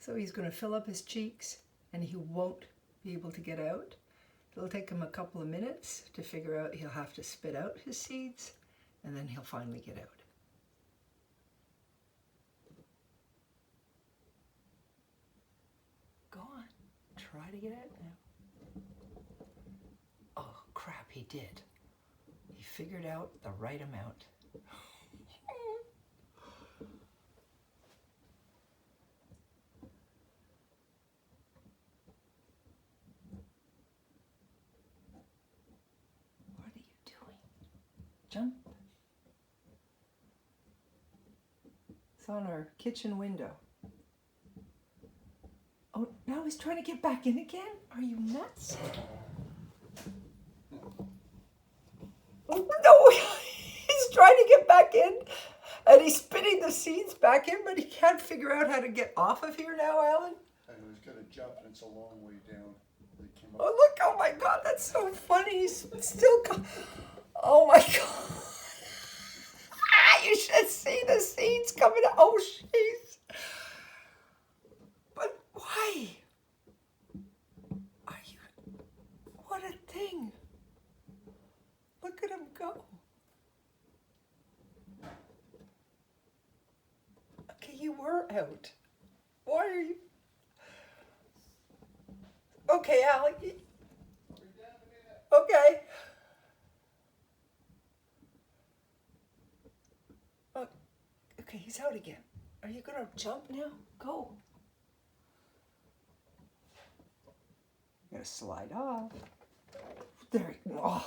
So he's going to fill up his cheeks and he won't be able to get out. It'll take him a couple of minutes to figure out he'll have to spit out his seeds, and then he'll finally get out. Go on, try to get out now. Oh crap, he did. He figured out the right amount. Jump. It's on our kitchen window. Oh, now he's trying to get back in again? Are you nuts? Oh, no! He's trying to get back in and he's spitting the seeds back in, but he can't figure out how to get off of here now, Alan. And he was going to jump and it's a long way down. Oh, look! Oh my God, that's so funny. He's still... Oh my God. You should see the seeds coming out. Oh, jeez. But why? Are you... What a thing. Look at him go. Okay, you were out. Why are you... Okay, Alec. Okay. Okay, he's out again. Are you going to jump now? Go. You're going to slide off. There. Oh.